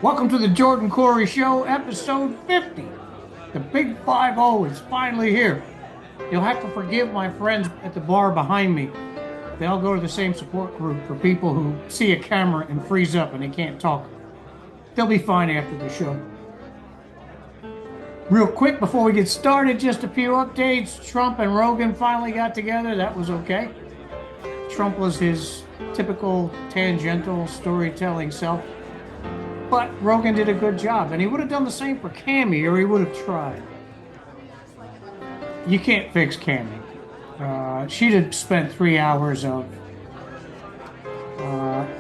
Welcome to the Jordan Corey Show, episode 50. The big 5-0 is finally here. You'll have to forgive my friends at the bar behind me. They all go to the same support group for people who see a camera and freeze up and they can't talk. They'll be fine after the show. Real quick, before we get started, just a few updates. Trump and Rogan finally got together. That was okay. Trump was his typical tangential storytelling self. But Rogan did a good job, and he would have done the same for Cammy, or he would have tried. You can't fix Cammy. She'd have spent 3 hours of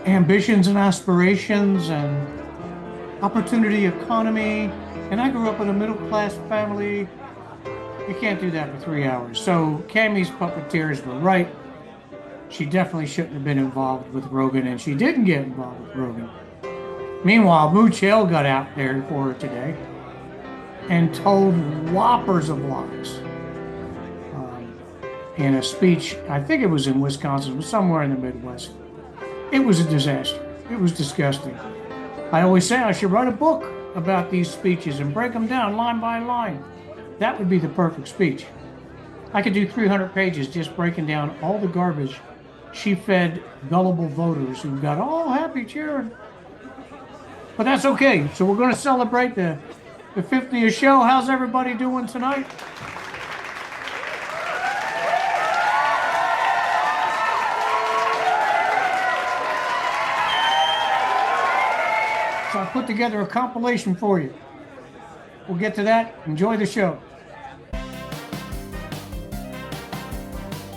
ambitions and aspirations and opportunity economy. And I grew up in a middle-class family. You can't do that for 3 hours. So Cammy's puppeteers were right. She definitely shouldn't have been involved with Rogan, and she didn't get involved with Rogan. Meanwhile, Mooch Hill got out there for her today and told whoppers of lies in a speech. I think it was in Wisconsin, but somewhere in the Midwest. It was a disaster. It was disgusting. I always say I should write a book about these speeches and break them down line by line. That would be the perfect speech. I could do 300 pages just breaking down all the garbage she fed gullible voters who got all happy cheering. But that's okay. So we're going to celebrate the 50th show. How's everybody doing tonight? So I put together a compilation for you. We'll get to that. Enjoy the show.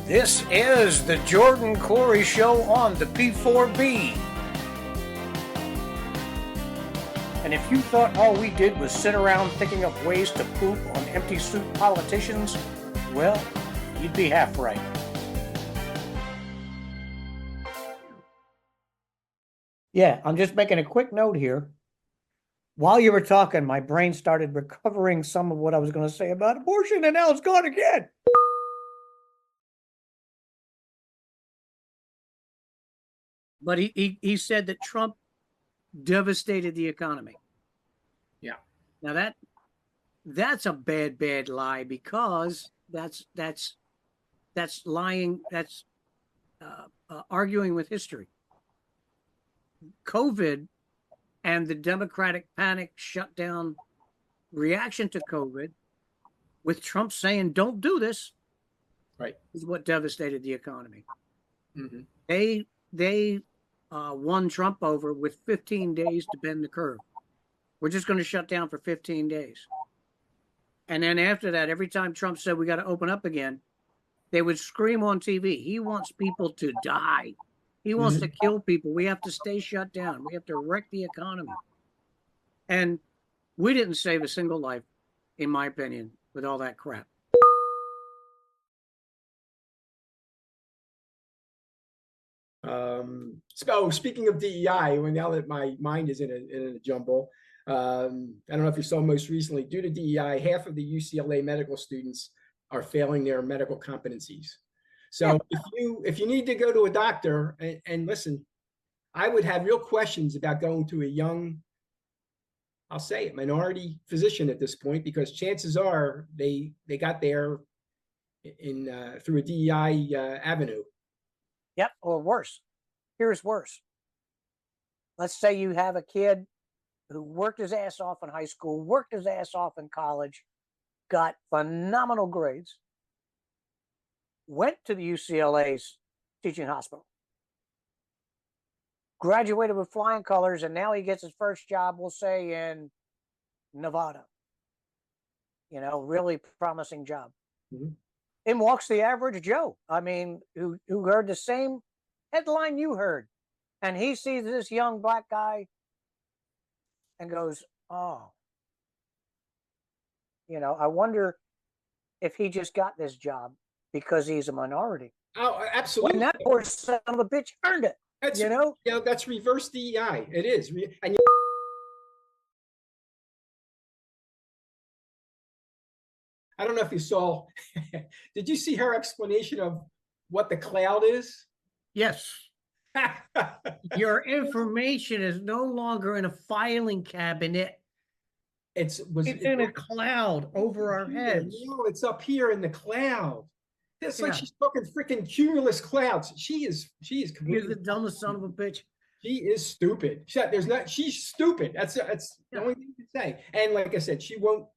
This is the Jordan Corey Show on the P4B. And if you thought all we did was sit around thinking up ways to poop on empty suit politicians, well, you'd be half right. Yeah, I'm just making a quick note here. While you were talking, my brain started recovering some of what I was going to say about abortion, and now it's gone again. But he said that Trump devastated the economy. Yeah. Now that's a bad lie, because that's lying. That's arguing with history. COVID and the Democratic panic shutdown reaction to COVID, with Trump saying "Don't do this," right, is what devastated the economy. Mm-hmm. They won Trump over with 15 days to bend the curve. We're just going to shut down for 15 days. And then after that, every time Trump said we got to open up again, they would scream on TV. He wants people to die. He wants to kill people. We have to stay shut down. We have to wreck the economy. And we didn't save a single life, in my opinion, with all that crap. So speaking of DEI, well, now that my mind is in a jumble, I don't know if you saw most recently, due to DEI, half of the UCLA medical students are failing their medical competencies. So if you need to go to a doctor, and listen, I would have real questions about going to a young, I'll say it, minority physician at this point, because chances are they got there in through a DEI avenue. Yep, or worse. Here's worse. Let's say you have a kid who worked his ass off in high school, worked his ass off in college, got phenomenal grades, went to the UCLA's teaching hospital, graduated with flying colors, and now he gets his first job, we'll say, in Nevada. You know, really promising job. Mm-hmm. In walks the average Joe. I mean, who heard the same headline you heard. And he sees this young black guy and goes, oh, you know, I wonder if he just got this job because he's a minority. Oh, absolutely. When that poor son of a bitch earned it. That's, you know, that's reverse DEI. It is. And I don't know if you saw, did you see her explanation of what the cloud is? Yes. Your information is no longer in a filing cabinet. It's in a cloud over our heads. No, it's up here in the cloud. It's like Yeah. she's talking freaking cumulus clouds. She is You're completely. the dumbest son of a bitch. She is stupid. She's stupid. That's the only thing you can say. And like I said, she will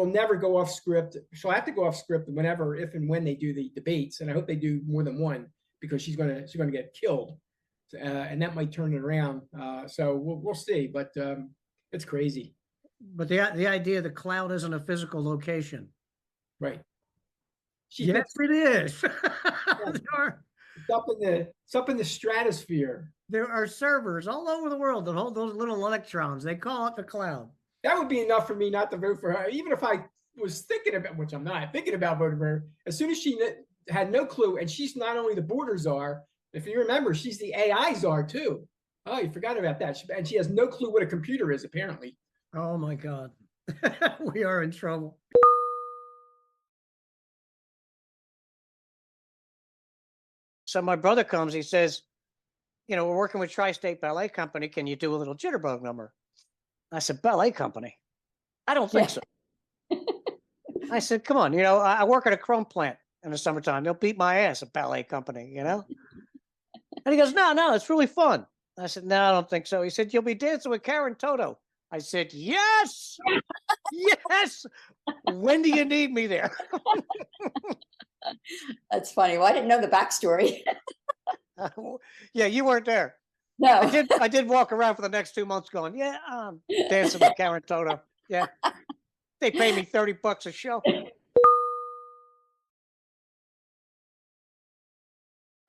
never go off script. She'll have to go off script whenever, if and when they do the debates. And I hope they do more than one, because she's gonna get killed. And that might turn it around. So we'll see. But it's crazy. But the idea the cloud isn't a physical location. Right. Yes, it is. It's up in the stratosphere. There are servers all over the world that hold those little electrons. They call it the cloud. That would be enough for me not to vote for her, even if I was thinking about, which I'm not thinking about voting for her. As soon as she had no clue, and she's not only the border czar, if you remember, she's the AI czar too. Oh, you forgot about that. And she has no clue what a computer is, apparently. Oh my God. We are in trouble. So my brother comes, he says, you know, we're working with Tri-State Ballet Company. Can you do a little jitterbug number? I said, ballet company? I don't think so. I said, come on, you know, I work at a chrome plant in the summertime. They'll beat my ass, a ballet company, you know? And he goes, no, it's really fun. I said, no, I don't think so. He said, you'll be dancing with Karen Toto. I said, yes, yes. When do you need me there? That's funny. Well, I didn't know the backstory. Yeah, you weren't there. No. I did walk around for the next 2 months going, yeah, dancing with Karen Toto. Yeah. They pay me $30 a show.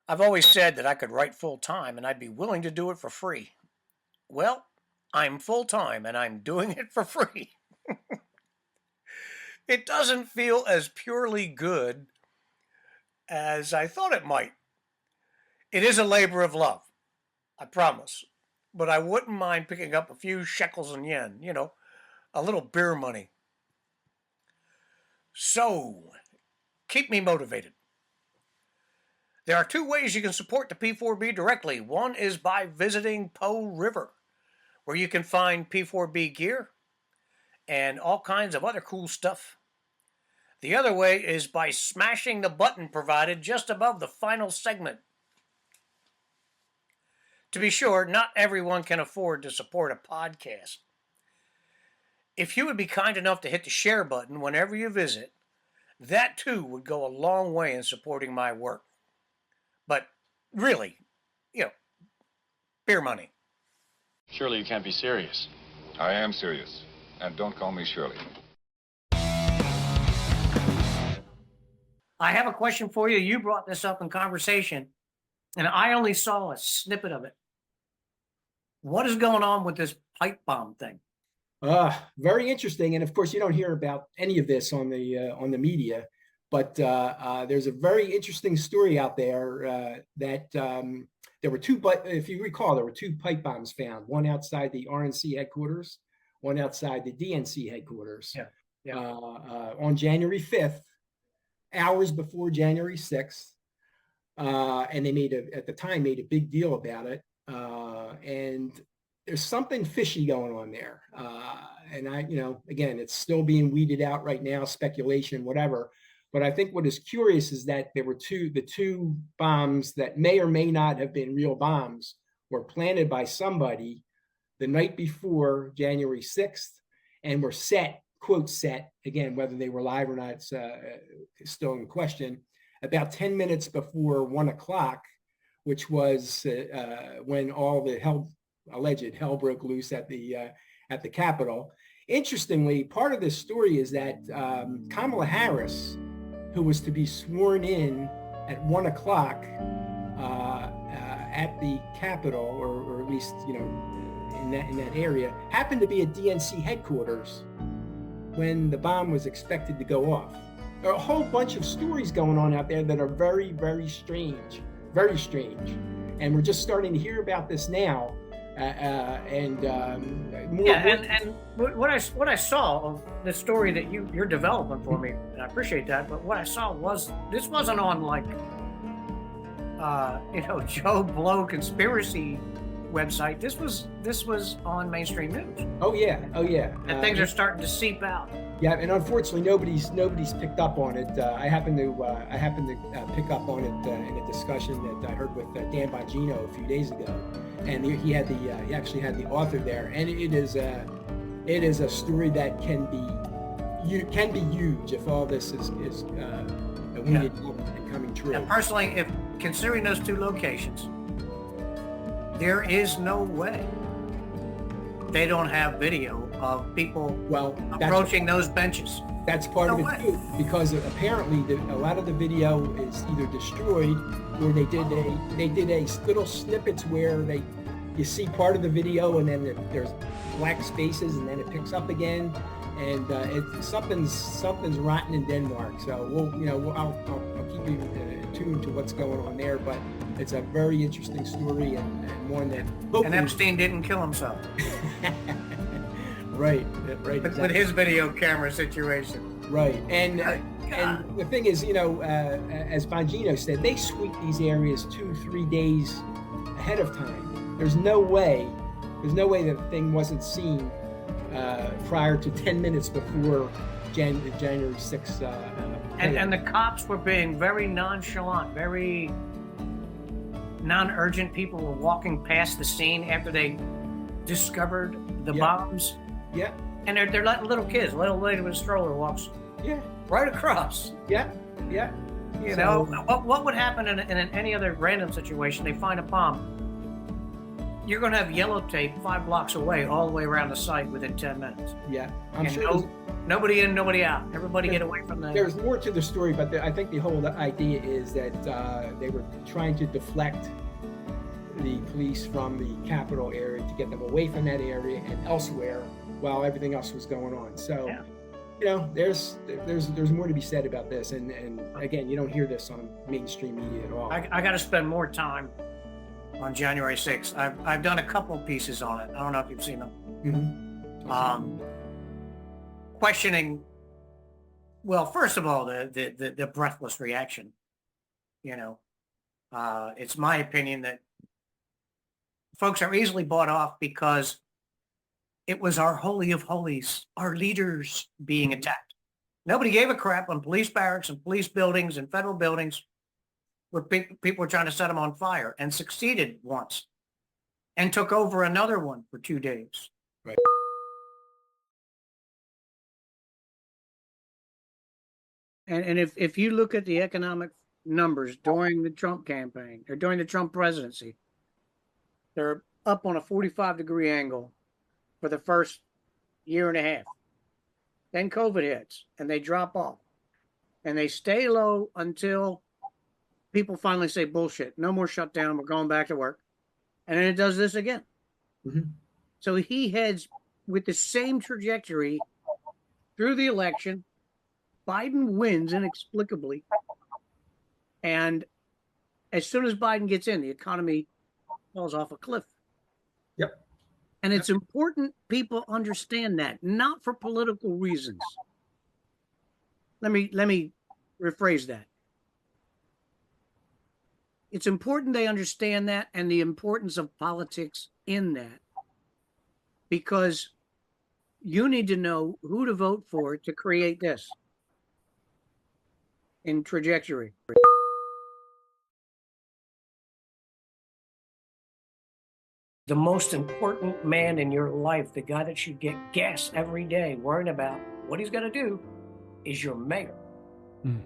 I've always said that I could write full time and I'd be willing to do it for free. Well, I'm full time and I'm doing it for free. It doesn't feel as purely good as I thought it might. It is a labor of love, I promise. But I wouldn't mind picking up a few shekels and yen, you know, a little beer money. So, keep me motivated. There are two ways you can support the P4B directly. One is by visiting Po River, where you can find P4B gear and all kinds of other cool stuff. The other way is by smashing the button provided just above the final segment. To be sure, not everyone can afford to support a podcast. If you would be kind enough to hit the share button whenever you visit, that too would go a long way in supporting my work. But really, you know, beer money. Surely you can't be serious. I am serious. And don't call me Shirley. I have a question for you. You brought this up in conversation, and I only saw a snippet of it. What is going on with this pipe bomb thing? Very interesting. And of course, you don't hear about any of this on the media, but there's a very interesting story out there that there were two, but if you recall, there were two pipe bombs found, one outside the RNC headquarters, one outside the DNC headquarters. On January 5th, hours before January 6th. And they at the time made a big deal about it. And there's something fishy going on there. And again, it's still being weeded out right now, speculation, whatever. But I think what is curious is that there were the two bombs that may or may not have been real bombs were planted by somebody the night before January 6th and were set, quote set, again, whether they were live or not, it's still in question, about 10 minutes before 1 o'clock, which was when all the alleged hell broke loose at the Capitol. Interestingly, part of this story is that Kamala Harris, who was to be sworn in at 1 o'clock at the Capitol, or at least in that area, happened to be at DNC headquarters when the bomb was expected to go off. There are a whole bunch of stories going on out there that are very, very strange, and we're just starting to hear about this now. And what I saw of the story that you're developing for me, and I appreciate that, but what I saw was this wasn't on like Joe Blow conspiracy website. This was on mainstream news, Oh yeah, oh yeah. and things are starting to seep out. Yeah, and unfortunately, nobody's picked up on it. I happened to pick up on it in a discussion that I heard with Dan Bongino a few days ago, and he actually had the author there, and it is a story that can be huge if all this is weeded up and coming true. And personally, if considering those two locations, there is no way they don't have video of people approaching those benches. That's part of it too, because apparently a lot of the video is either destroyed or they did a little snippets where you see part of the video and then there's black spaces and then it picks up again, and something's rotten in Denmark. So I'll keep you tuned to what's going on there, but it's a very interesting story and one that hopefully... And Epstein didn't kill himself. Right. With his video camera situation. Right, and the thing is, as Bongino said, they sweep these areas 2-3 days ahead of time. There's no way that thing wasn't seen prior to 10 minutes before January 6th. And the cops were being very nonchalant, very non-urgent. People were walking past the scene after they discovered the bombs. Yeah. And they're letting little kids, little lady with a stroller walks right across. Yeah. What would happen in any other random situation? They find a bomb. You're going to have yellow tape 5 blocks away, all the way around the site within 10 minutes. Yeah, I'm sure. Nobody in, nobody out. Everybody get away from the... There's more to the story, but I think the whole idea is that they were trying to deflect the police from the capital area to get them away from that area and elsewhere while everything else was going on. So, there's more to be said about this. And again, you don't hear this on mainstream media at all. I got to spend more time on January 6th. I've done a couple pieces on it. I don't know if you've seen them. Mm-hmm. Questioning, well, first of all, the breathless reaction. It's my opinion that folks are easily bought off because it was our holy of holies, our leaders being attacked. Nobody gave a crap on police barracks and police buildings and federal buildings where people were trying to set them on fire, and succeeded once and took over another one for 2 days. Right. And if you look at the economic numbers during the Trump campaign or during the Trump presidency, they're up on a 45-degree angle for the first year and a half. Then COVID hits and they drop off, and they stay low until people finally say, bullshit, no more shutdown, we're going back to work. And then it does this again. Mm-hmm. So he heads with the same trajectory through the election. Biden wins inexplicably. And as soon as Biden gets in, the economy falls off a cliff. Yep. And it's important people understand that, not for political reasons. Let me rephrase that. It's important they understand that and the importance of politics in that, because you need to know who to vote for to create this in trajectory. The most important man in your life, the guy that should get gas every day, worrying about what he's going to do, is your mayor. Mm.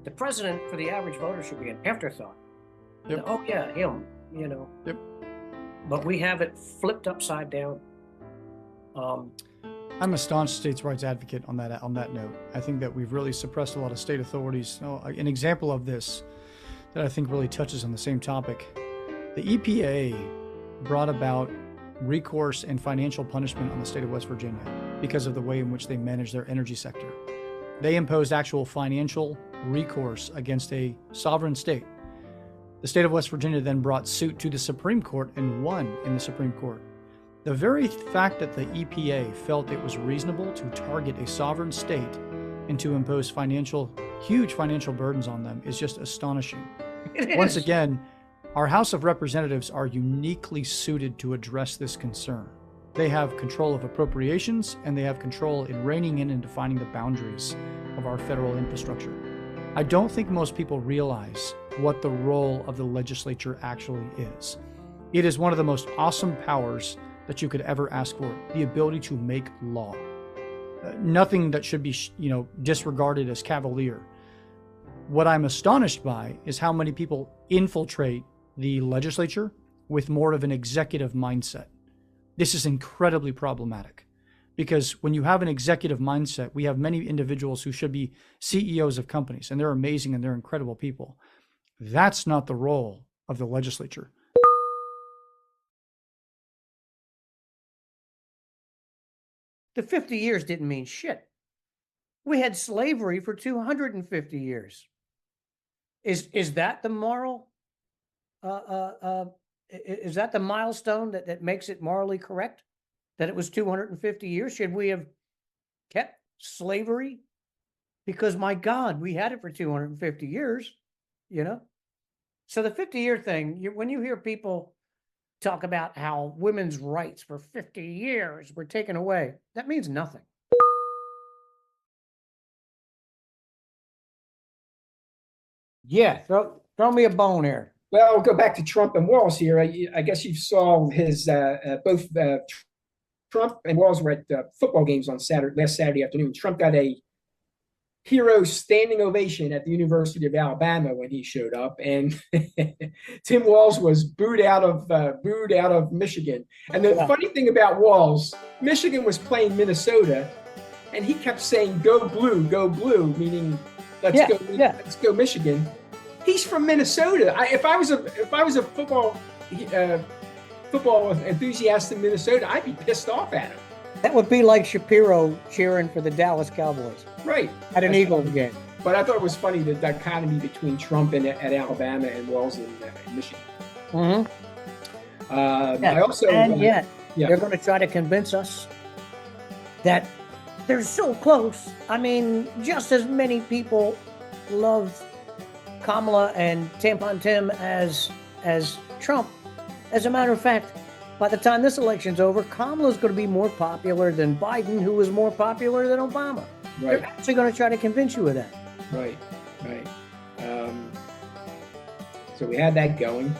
The president, for the average voter, should be an afterthought. Yep. Oh yeah, him, Yep. But we have it flipped upside down. I'm a staunch states' rights advocate on that note. I think that we've really suppressed a lot of state authorities. An example of this that I think really touches on the same topic, the EPA brought about recourse and financial punishment on the state of West Virginia because of the way in which they manage their energy sector. They imposed actual financial recourse against a sovereign state. The state of West Virginia then brought suit to the Supreme Court and won in the Supreme Court. The very fact that the EPA felt it was reasonable to target a sovereign state and to impose huge financial burdens on them is just astonishing. Once again, our House of Representatives are uniquely suited to address this concern. They have control of appropriations, and they have control in reining in and defining the boundaries of our federal infrastructure. I don't think most people realize what the role of the legislature actually is. It is one of the most awesome powers that you could ever ask for, the ability to make law. Nothing that should be, disregarded as cavalier. What I'm astonished by is how many people infiltrate the legislature with more of an executive mindset. This is incredibly problematic because when you have an executive mindset, we have many individuals who should be CEOs of companies, and they're amazing and they're incredible people. That's not the role of the legislature. The 50 years didn't mean shit. We had slavery for 250 years. Is that the moral? Is that the milestone that makes it morally correct? That it was 250 years? Should we have kept slavery? Because my God, we had it for 250 years, So the 50-year thing, when you hear people talk about how women's rights for 50 years were taken away, that means nothing. Yeah, throw me a bone here. Well, I'll go back to Trump and Walz here. I guess you saw his both Trump and Walz were at football games on last Saturday afternoon. Trump got a hero standing ovation at the University of Alabama when he showed up, and Tim Walz was booed out of Michigan. And the funny thing about Walz, Michigan was playing Minnesota, and he kept saying "Go blue, meaning let's go Michigan. He's from Minnesota. If I was a football enthusiast in Minnesota, I'd be pissed off at him. That would be like Shapiro cheering for the Dallas Cowboys. Right. At an Eagles game. But I thought it was funny, the dichotomy between Trump at Alabama and Walz in Michigan. Mm-hmm. I also... they're going to try to convince us that they're so close. I mean, just as many people love Kamala and Tampon Tim as Trump. As a matter of fact, by the time this election's over, Kamala's going to be more popular than Biden, who was more popular than Obama. Right. They're actually going to try to convince you of that. Right. So we had that going.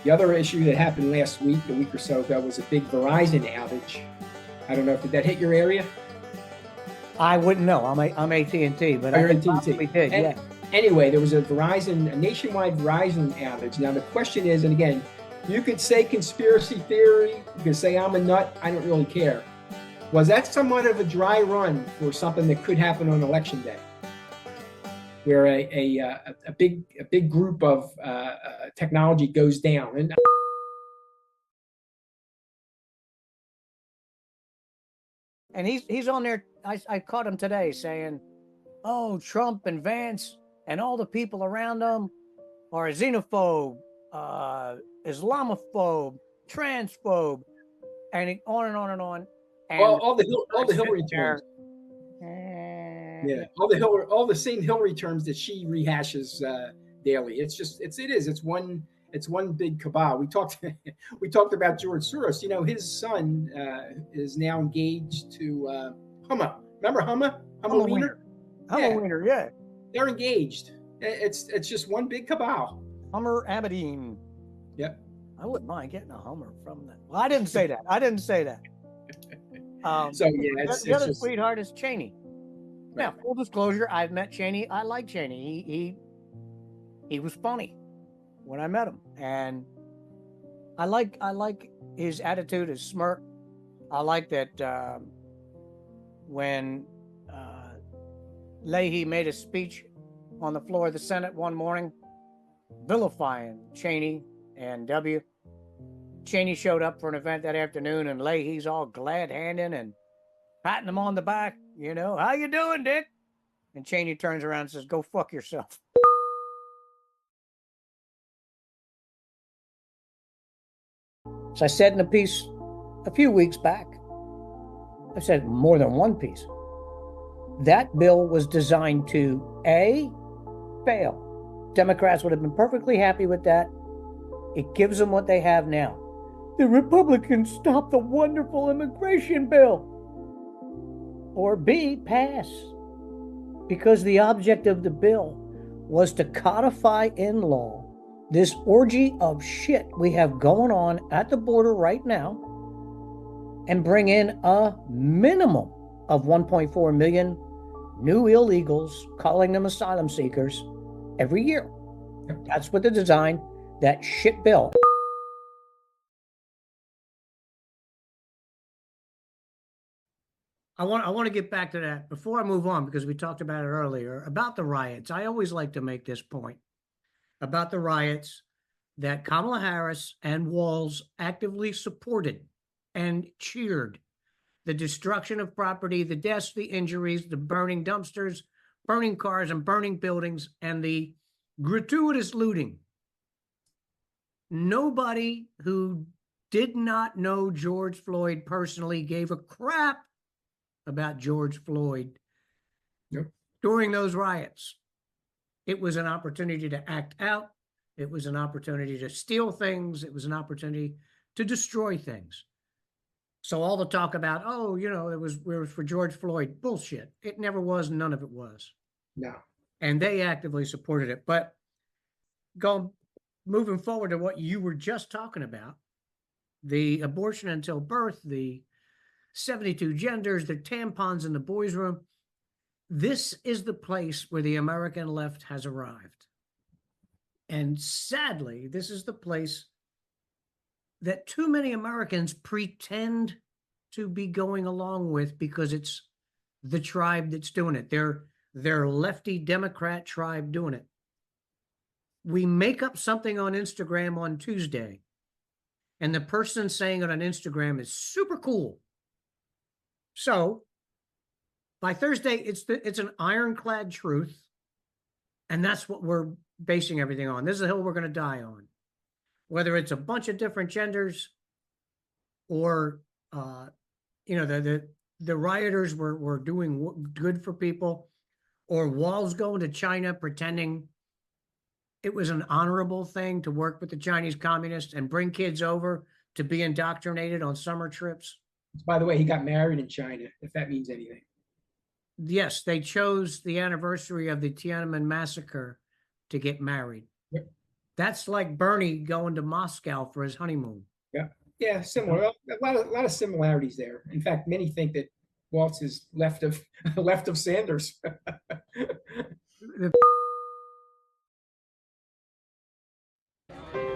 The other issue that happened last week, a week or so ago, was a big Verizon outage. I don't know if did that hit your area? I wouldn't know. I'm AT&T, but I probably did. Yeah. Anyway, there was a nationwide Verizon outage. Now the question is, and again, you could say conspiracy theory, you could say I'm a nut, I don't really care. Was that somewhat of a dry run for something that could happen on election day? Where a big group of technology goes down. And he's on there, I caught him today saying, oh, Trump and Vance and all the people around them are a xenophobe, Islamophobe, transphobe, and on and on and on. And all the Hillary terms. Yeah, all the same Hillary terms that she rehashes daily. It's one big cabal. We talked about George Soros. His son is now engaged to Humma. Remember Humma? Humma Weiner? Humma Weiner, yeah. They're engaged. It's just one big cabal. Hummer Aberdeen. Yep. I wouldn't mind getting a Hummer from that. Well, I didn't say that. The other sweetheart is Cheney. Right. Now, full disclosure, I've met Cheney. I like Cheney. He was funny when I met him, and I like his attitude, his smirk. I like that when Leahy made a speech on the floor of the Senate one morning, vilifying Cheney and W. Cheney showed up for an event that afternoon, and Leahy's all glad-handing and patting him on the back. How you doing, Dick? And Cheney turns around and says, go fuck yourself. So I said in a piece a few weeks back, I said more than one piece, that bill was designed to A, fail, Democrats would have been perfectly happy with that. It gives them what they have now. The Republicans stopped the wonderful immigration bill. Or B, pass. Because the object of the bill was to codify in law this orgy of shit we have going on at the border right now and bring in a minimum of 1.4 million new illegals, calling them asylum seekers, every year. That's what the design, that shit bill. I want to get back to that before I move on, because we talked about it earlier about the riots. I always like to make this point about the riots that Kamala Harris and Walz actively supported and cheered. The destruction of property, the deaths, the injuries, the burning dumpsters, burning cars and burning buildings, and the gratuitous looting. Nobody who did not know George Floyd personally gave a crap about George Floyd during those riots. It was an opportunity to act out. It was an opportunity to steal things. It was an opportunity to destroy things. So all the talk about, oh, you know, it was for George Floyd, bullshit. It never was. None of it was. No. And they actively supported it. But moving forward to what you were just talking about, the abortion until birth, the 72 genders, the tampons in the boys' room. This is the place where the American left has arrived. And sadly, this is the place that too many Americans pretend to be going along with because it's the tribe that's doing it. They're lefty Democrat tribe doing it. We make up something on Instagram on Tuesday, and the person saying it on Instagram is super cool. So by Thursday, it's an ironclad truth, and that's what we're basing everything on. This is the hill we're going to die on. Whether it's a bunch of different genders, or you know, the rioters were doing good for people, or Walz going to China pretending it was an honorable thing to work with the Chinese communists and bring kids over to be indoctrinated on summer trips. By the way, he got married in China, if that means anything. Yes, they chose the anniversary of the Tiananmen massacre to get married. Yep. That's like Bernie going to Moscow for his honeymoon. Yeah, yeah, similar. A lot of similarities there. In fact, many think that Waltz is left of Sanders.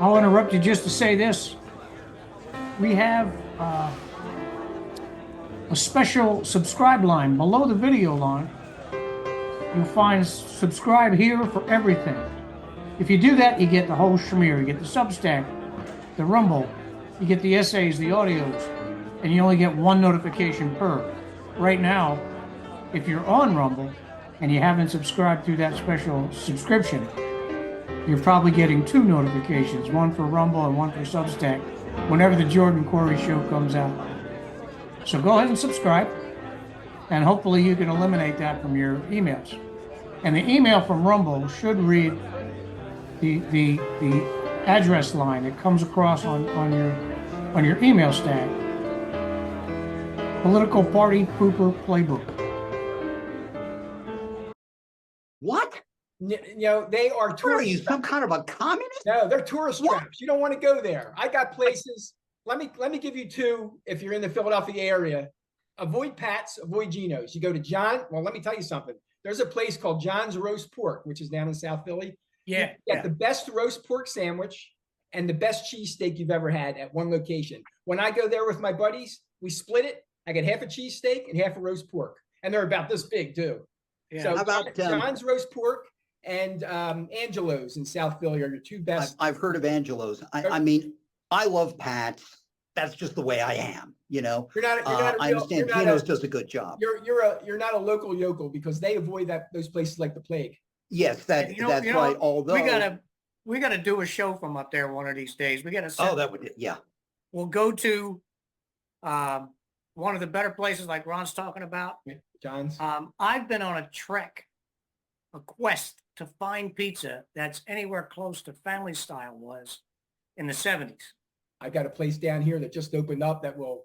I'll interrupt you just to say this. We have a special subscribe line below the video line. You'll find subscribe here for everything. If you do that, you get the whole schmear. You get the Substack, the Rumble, you get the essays, the audios, and you only get one notification per. Right now, if you're on Rumble and you haven't subscribed through that special subscription, you're probably getting two notifications, one for Rumble and one for Substack, whenever the Jordan Cori show comes out. So go ahead and subscribe, and hopefully you can eliminate that from your emails. And the email from Rumble should read the address line that comes across on your email stack. Political Party Pooper Playbook. What? You know, they are What are you, tourist. some kind of a communist? No, they're tourist What? traps. You don't want to go there. I got places. Let me give you two if you're in the Philadelphia area. Avoid Pat's, avoid Geno's. You go to John. Well, let me tell you something. There's a place called John's Roast Pork, which is down in South Philly. You get the best roast pork sandwich and the best cheesesteak you've ever had at one location. When I go there with my buddies, we split it. I get half a cheesesteak and half a roast pork, and they're about this big too. Yeah. So How about, John's Roast Pork and Angelo's in South Philly are your two best. I've heard of Angelo's. I mean, I love Pat's. That's just the way I am, you know. You're not a I real- understand you're not Geno's a- does a good job. You're not a local yokel because they avoid those places like the plague. Yes, that's right. Although we gotta do a show from up there one of these days. We gotta that would, yeah. we'll go to one of the better places like Ron's talking about. John's. I've been on a trek, a quest to find pizza that's anywhere close to family style was in the 70s. I got a place down here that just opened up that will,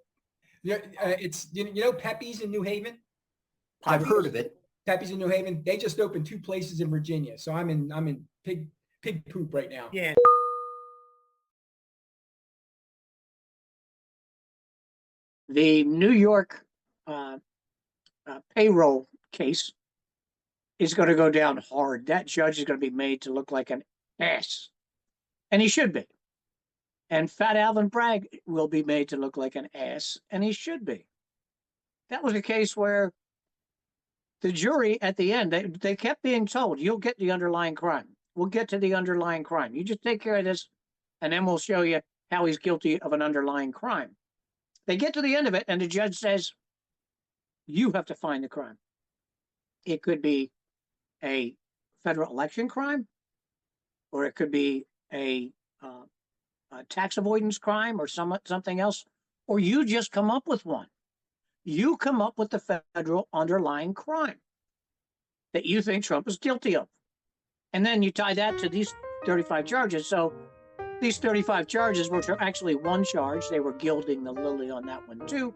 yeah, it's, you know, Pepe's in New Haven? I've heard of it. Pepe's in New Haven. They just opened 2 places in Virginia. So I'm in pig poop right now. Yeah. The New York payroll case is going to go down hard. That judge is going to be made to look like an ass. And he should be. And Fat Alvin Bragg will be made to look like an ass. And he should be. That was a case where the jury at the end, they kept being told, you'll get the underlying crime. We'll get to the underlying crime. You just take care of this, and then we'll show you how he's guilty of an underlying crime. They get to the end of it, and the judge says, you have to find the crime. It could be a federal election crime, or it could be a tax avoidance crime or something else, or you just come up with one. You come up with the federal underlying crime that you think Trump is guilty of. And then you tie that to these 35 charges. So these 35 charges, which are actually one charge, they were gilding the lily on that one too.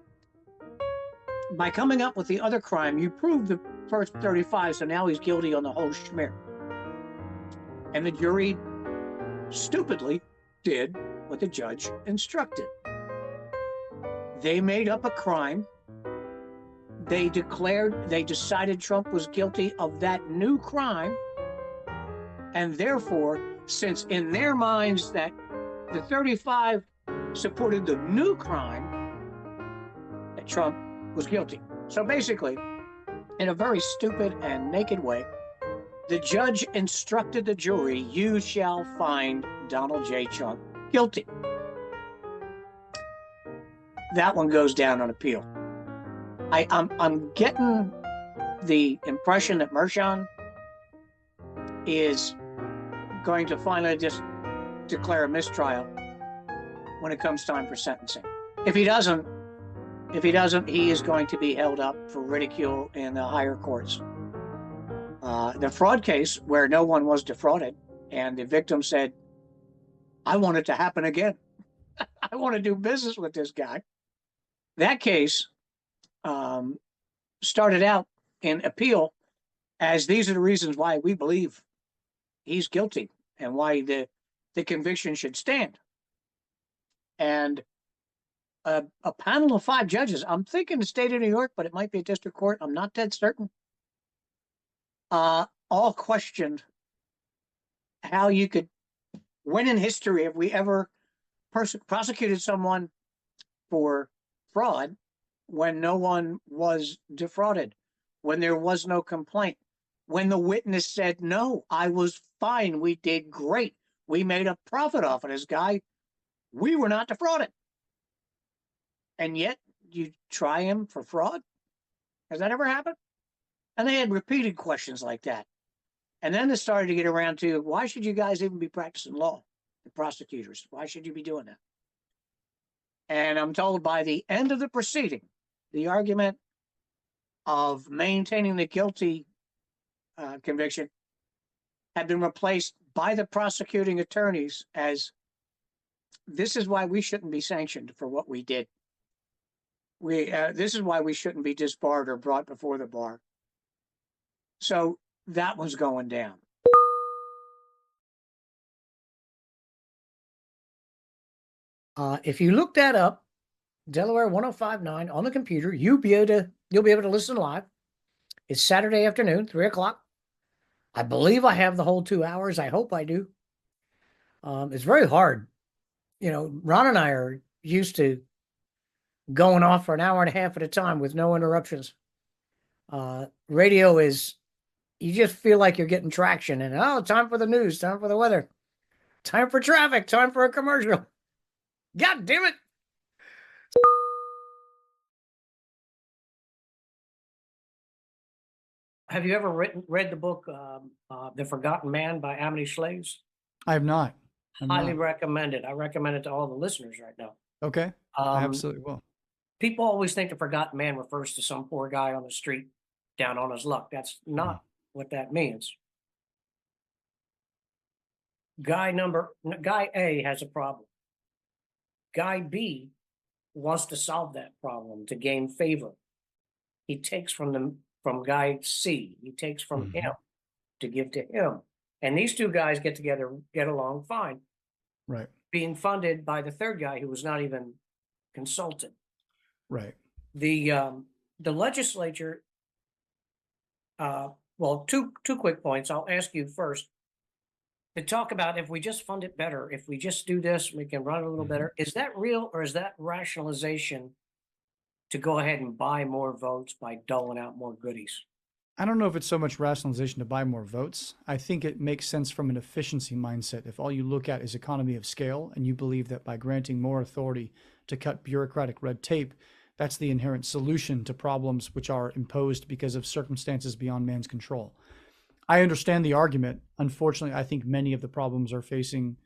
By coming up with the other crime, you prove the first 35, so now he's guilty on the whole schmear. And the jury stupidly did what the judge instructed. They made up a crime. They decided Trump was guilty of that new crime. And therefore, since in their minds that the 35 supported the new crime, that Trump was guilty. So basically, in a very stupid and naked way, the judge instructed the jury, you shall find Donald J. Trump guilty. That one goes down on appeal. I'm getting the impression that Mershon is going to finally just declare a mistrial when it comes time for sentencing. If he doesn't, he is going to be held up for ridicule in the higher courts. The fraud case where no one was defrauded and the victim said, I want it to happen again. I want to do business with this guy. That case started out in appeal as these are the reasons why we believe he's guilty and why the conviction should stand. And a panel of 5 judges, I'm thinking the state of New York, but it might be a district court, I'm not dead certain, all questioned how you could, when in history have we ever prosecuted someone for fraud when no one was defrauded, when there was no complaint, when the witness said, no, I was fine, we did great, we made a profit off of this guy, we were not defrauded. And yet you try him for fraud? Has that ever happened? And they had repeated questions like that. And then they started to get around to, why should you guys even be practicing law? The prosecutors, why should you be doing that? And I'm told by the end of the proceeding, the argument of maintaining the guilty conviction had been replaced by the prosecuting attorneys as, this is why we shouldn't be sanctioned for what we did. This is why we shouldn't be disbarred or brought before the bar. So that was going down. If you look that up, Delaware 1059 on the computer, you'll be able to listen live. It's Saturday afternoon, 3:00. I believe I have the whole 2 hours. I hope I do. It's very hard. You know, Ron and I are used to going off for an hour and a half at a time with no interruptions. Radio is, you just feel like you're getting traction and, oh, time for the news, time for the weather, time for traffic, time for a commercial. God damn it. Have you ever read the book, The Forgotten Man by Amity Slaves? I have not. Highly recommend it. I recommend it to all the listeners right now. Okay. I absolutely will. People always think the Forgotten Man refers to some poor guy on the street down on his luck. That's not what that means. Guy A has a problem. Guy B wants to solve that problem to gain favor. He takes from guy C. He takes from Mhm. him to give to him. And these two guys get together, get along fine, Right. being funded by the third guy who was not even consulted. Right. The legislature, well, two quick points. I'll ask you first to talk about if we just fund it better, if we just do this, we can run it a little Mhm. better. Is that real or is that rationalization to go ahead and buy more votes by doling out more goodies? I don't know if it's so much rationalization to buy more votes. I think it makes sense from an efficiency mindset. If all you look at is economy of scale and you believe that by granting more authority to cut bureaucratic red tape, that's the inherent solution to problems which are imposed because of circumstances beyond man's control. I understand the argument. Unfortunately, I think many of the problems are facing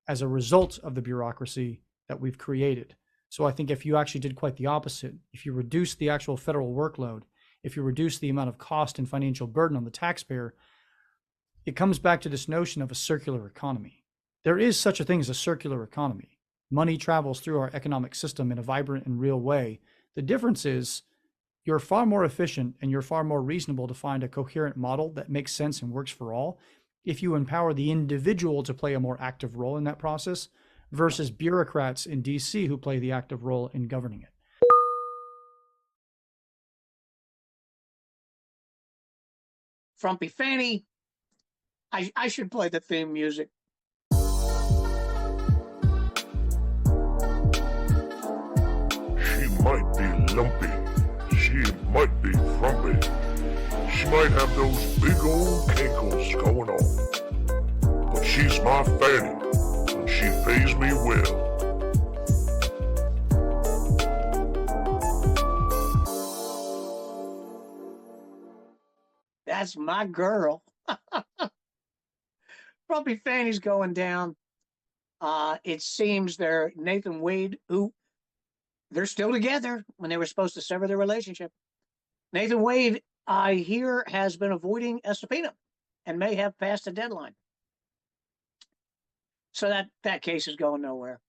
as a result of the bureaucracy that we've created. So I think if you actually did quite the opposite, if you reduce the actual federal workload, if you reduce the amount of cost and financial burden on the taxpayer, it comes back to this notion of a circular economy. There is such a thing as a circular economy. Money travels through our economic system in a vibrant and real way. The difference is you're far more efficient and you're far more reasonable to find a coherent model that makes sense and works for all if you empower the individual to play a more active role in that process versus bureaucrats in DC who play the active role in governing it. Frumpy Fanny, I should play the theme music. She might be lumpy. She might be frumpy. She might have those big old cankles going on. But she's my Fanny, and she pays me well. That's my girl. Frumpy Fanny's going down. It seems Nathan Wade, who they're still together when they were supposed to sever their relationship. Nathan Wade, I hear, has been avoiding a subpoena and may have passed a deadline. So that case is going nowhere.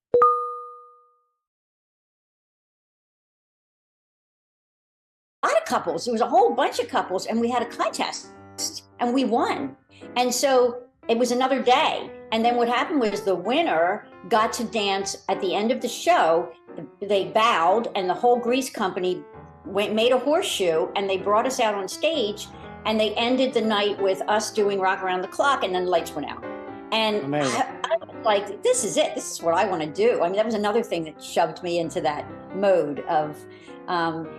A lot of couples. There was a whole bunch of couples, and we had a contest, and we won. And so it was another day. And then what happened was the winner got to dance at the end of the show. They bowed, and the whole grease company made a horseshoe, and they brought us out on stage, and they ended the night with us doing Rock Around the Clock, and then the lights went out. And I was like, this is it. This is what I want to do. I mean, that was another thing that shoved me into that mode of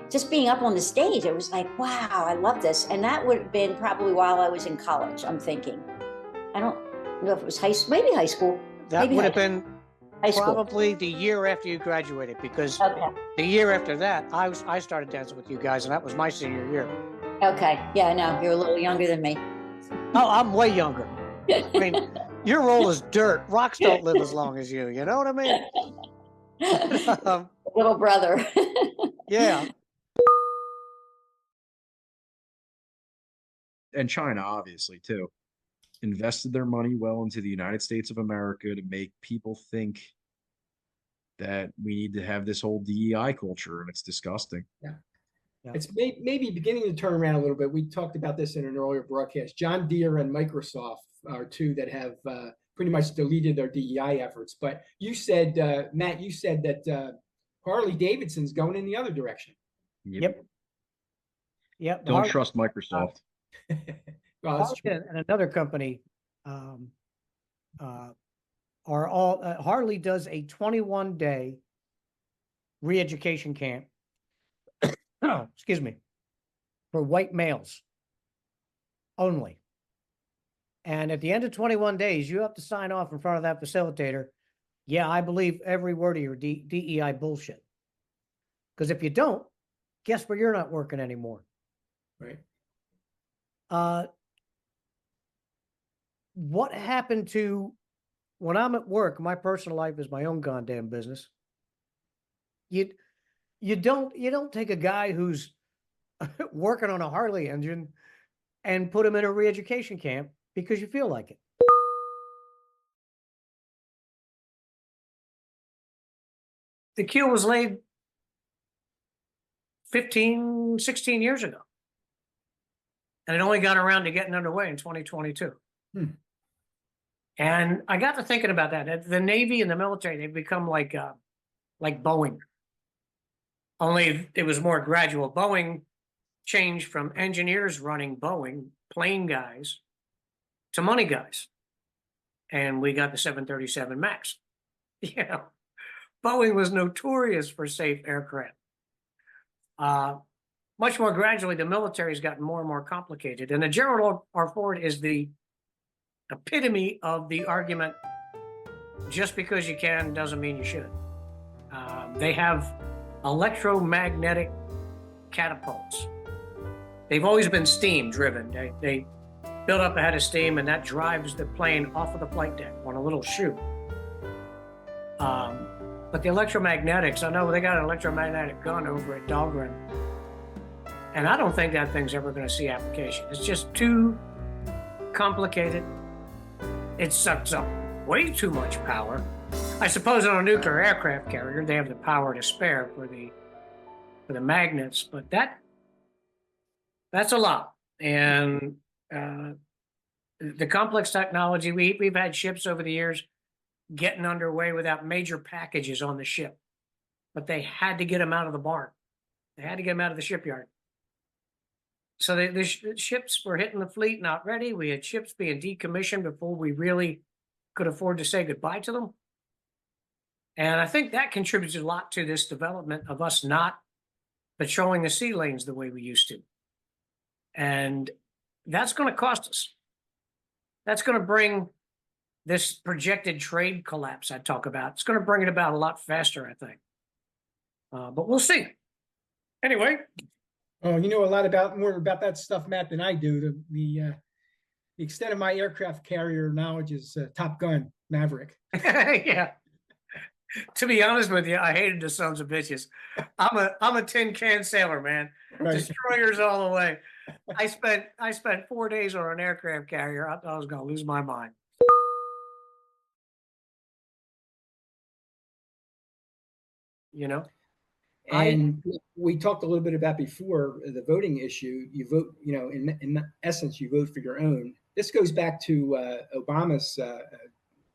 just being up on the stage. It was like, wow, I love this. And that would have been probably while I was in college, I'm thinking. I don't know if it was maybe high school. That maybe would have been high school. probably the year after you graduated, because Okay. the year after that, I started dancing with you guys, and that was my senior year. Okay. Yeah, I know. You're a little younger than me. Oh, I'm way younger. I mean, you're old as dirt. Rocks don't live as long as you. You know what I mean? Little brother. Yeah. And China, obviously, too, invested their money well into the United States of America to make people think that we need to have this whole DEI culture, and it's disgusting. Yeah. Yeah. It's maybe beginning to turn around a little bit. We talked about this in an earlier broadcast. John Deere and Microsoft are two that have pretty much deleted their DEI efforts. But you said, Matt, you said that Harley Davidson's going in the other direction. Yep. Don't Harley- trust Microsoft. Well, that's true. and another company are all Harley does a 21-day re-education camp. Excuse me, for white males only. And at the end of 21 days, you have to sign off in front of that facilitator. Yeah, I believe every word of your DEI bullshit. Because if you don't, guess where you're not working anymore. Right. What happened to when I'm at work? My personal life is my own goddamn business. You don't take a guy who's working on a Harley engine and put him in a re-education camp because you feel like it. the keel was laid 15, 16 years ago. And it only got around to getting underway in 2022. Hmm. And I got to thinking about that. The Navy and the military, they've become like Boeing. Only it was more gradual. Boeing changed from engineers running Boeing, plane guys, to money guys. And we got the 737 MAX. You know, Boeing was notorious for safe aircraft. Much more gradually, the military has gotten more and more complicated. And the Gerald R. Ford is the epitome of the argument, just because you can doesn't mean you should. They have electromagnetic catapults. They've always been steam driven. They build up a head of steam, and that drives the plane off of the flight deck on a little chute. But the electromagnetics, I know they got an electromagnetic gun over at Dahlgren, and I don't think that thing's ever going to see application. It's just too complicated. It sucks up way too much power. I suppose on a nuclear aircraft carrier, they have the power to spare for the magnets, but that's a lot. And the complex technology, we've had ships over the years getting underway without major packages on the ship, but they had to get them out of the barn. They had to get them out of the shipyard. So the ships were hitting the fleet not ready. We had ships being decommissioned before we really could afford to say goodbye to them. And I think that contributes a lot to this development of us not patrolling the sea lanes the way we used to. And that's going to cost us. That's going to bring this projected trade collapse I talk about. It's going to bring it about a lot faster, I think. But we'll see. Anyway. Oh, you know a lot more about that stuff, Matt, than I do. The extent of my aircraft carrier knowledge is Top Gun, Maverick. Yeah. To be honest with you, I hated the sons of bitches. I'm a tin can sailor, man. Right. Destroyers all the way. I spent 4 days on an aircraft carrier. I thought I was going to lose my mind. You know? And we talked a little bit about before the voting issue. You vote, you know, in essence, you vote for your own. This goes back to Obama's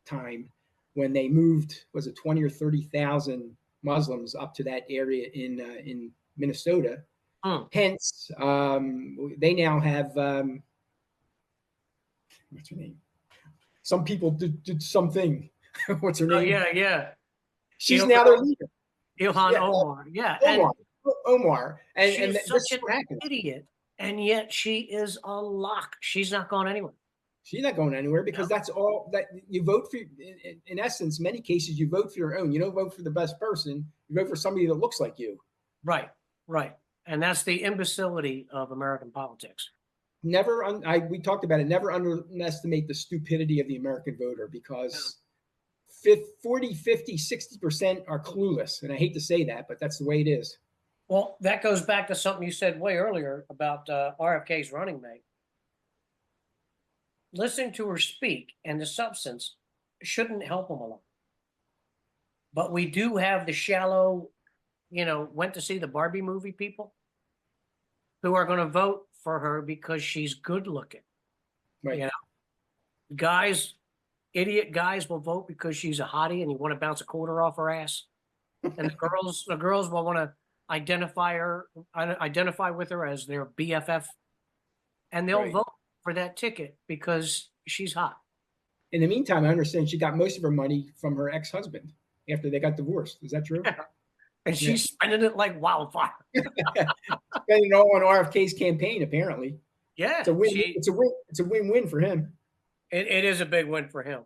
time when they moved, was it 20 or 30,000 Muslims up to that area in Minnesota. Hence, they now have what's her name? Some people did something. What's her name? Yeah. She's now their leader. Ilhan Omar. Yeah. Omar. And she's such an idiot, and yet she is a lock. She's not going anywhere. She's not going anywhere because that's all that you vote for. In essence, many cases, you vote for your own. You don't vote for the best person. You vote for somebody that looks like you. Right. And that's the imbecility of American politics. We talked about it. Never underestimate the stupidity of the American voter because 40, 50, 60% are clueless. And I hate to say that, but that's the way it is. Well, that goes back to something you said way earlier about RFK's running mate. Listening to her speak and the substance shouldn't help him along. But we do have the shallow, went to see the Barbie movie people who are going to vote for her because she's good looking. Right. Idiot guys will vote because she's a hottie and you want to bounce a quarter off her ass. And the girls will want to identify with her as their BFF. And they'll vote for that ticket because she's hot. In the meantime, I understand she got most of her money from her ex-husband after they got divorced. Is that true? Yeah. And she's spending it like wildfire. Spending it all on RFK's campaign, apparently. Yeah. It's a win. It's a win-win for him. It is a big win for him.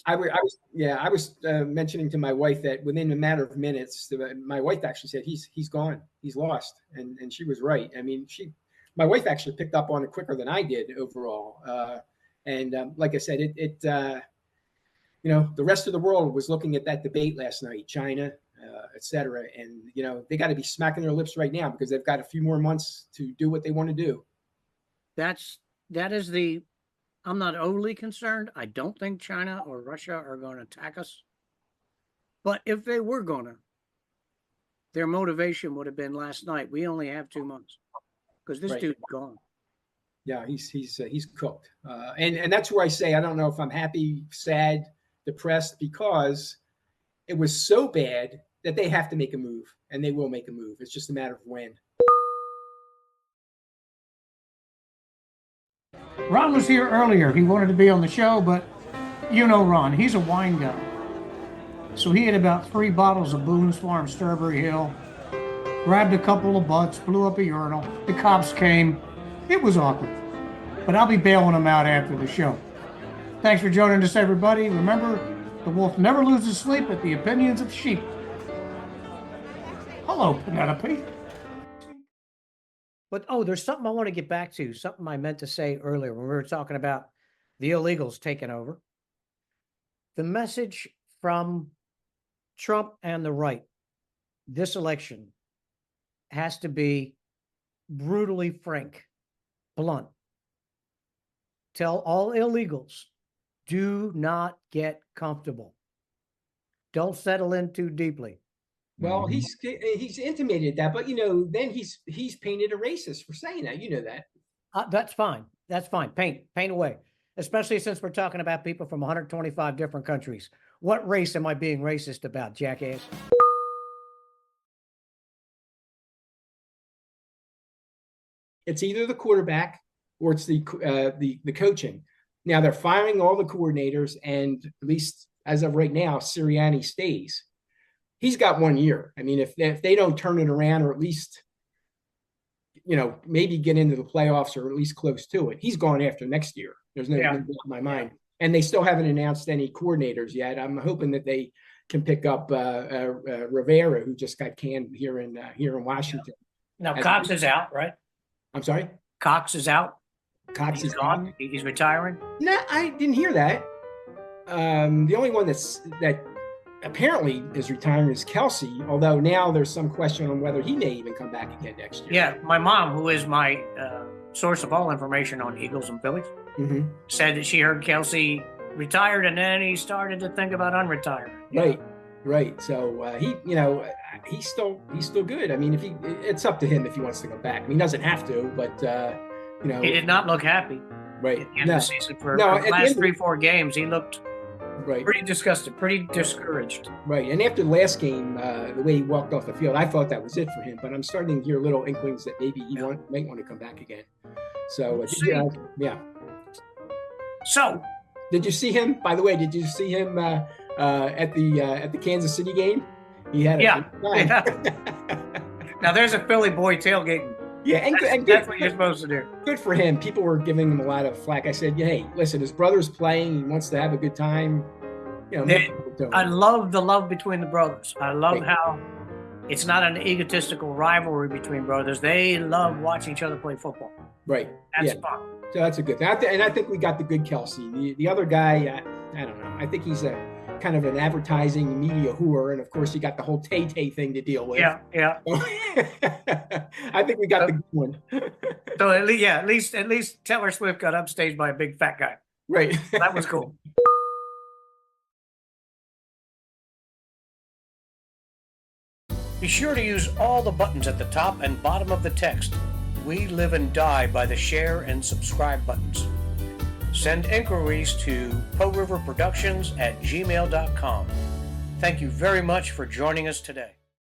I was mentioning to my wife that within a matter of minutes, my wife actually said he's gone, he's lost, and she was right. I mean, my wife actually picked up on it quicker than I did overall. Like I said, the rest of the world was looking at that debate last night, China, et cetera, and they got to be smacking their lips right now because they've got a few more months to do what they want to do. That is the I'm not overly concerned. I don't think China or Russia are going to attack us. But if they were going to, their motivation would have been last night. We only have 2 months because this Right. dude's gone. Yeah, he's cooked. And that's where I say I don't know if I'm happy, sad, depressed, because it was so bad that they have to make a move, and they will make a move. It's just a matter of when. Ron was here earlier. He wanted to be on the show, but you know Ron, he's a wine guy. So he had about 3 bottles of Boone's Farm Strawberry Hill, grabbed a couple of butts, blew up a urinal. The cops came. It was awkward. But I'll be bailing him out after the show. Thanks for joining us, everybody. Remember, the wolf never loses sleep at the opinions of sheep. Hello, Penelope. But there's something I want to get back to, something I meant to say earlier when we were talking about the illegals taking over. The message from Trump and the right this election has to be brutally frank, blunt. Tell all illegals, do not get comfortable. Don't settle in too deeply. Well, he's intimated that, but then he's painted a racist for saying that. You know that. That's fine. That's fine. Paint away. Especially since we're talking about people from 125 different countries. What race am I being racist about, jackass? It's either the quarterback or it's the coaching. Now they're firing all the coordinators, and at least as of right now, Sirianni stays. He's got 1 year. I mean, if they don't turn it around, or at least maybe get into the playoffs or at least close to it, he's gone after next year. There's no doubt in my mind. And they still haven't announced any coordinators yet. I'm hoping that they can pick up Rivera, who just got canned here in Washington. Now, Cox is out, right? I'm sorry? Cox is out. Cox is gone. He's retiring. No, I didn't hear that. The only one that apparently is retiring is Kelsey, although now there's some question on whether he may even come back again next year. Yeah, my mom, who is my source of all information on Eagles and Phillies, said that she heard Kelsey retired, and then he started to think about unretiring. Right. So he's still good. I mean, it's up to him if he wants to go back. I mean, he doesn't have to, but he did not look happy. Right. At the end of the season for the last 3-4 games, he looked pretty disgusted, pretty discouraged. Right. And after the last game, the way he walked off the field, I thought that was it for him. But I'm starting to hear little inklings that maybe he might want to come back again. So yeah. So, did you see him? By the way, did you see him at the Kansas City game? He had Now there's a Philly boy tailgating. Yeah, and that's what you're supposed to do. Good for him. People were giving him a lot of flack. I said, hey, listen, his brother's playing. He wants to have a good time. I love the love between the brothers. I love how it's not an egotistical rivalry between brothers. They love watching each other play football. Right. That's fun. So that's a good thing. And I think we got the good Kelsey. The other guy, I don't know. I think he's a kind of an advertising media whore, and of course you got the whole Tay thing to deal with. Yeah. I think we got the good one. So at least Taylor Swift got upstaged by a big fat guy. Right. That was cool. Be sure to use all the buttons at the top and bottom of the text. We live and die by the share and subscribe buttons. Send inquiries to PoRiverProductions@gmail.com. Thank you very much for joining us today.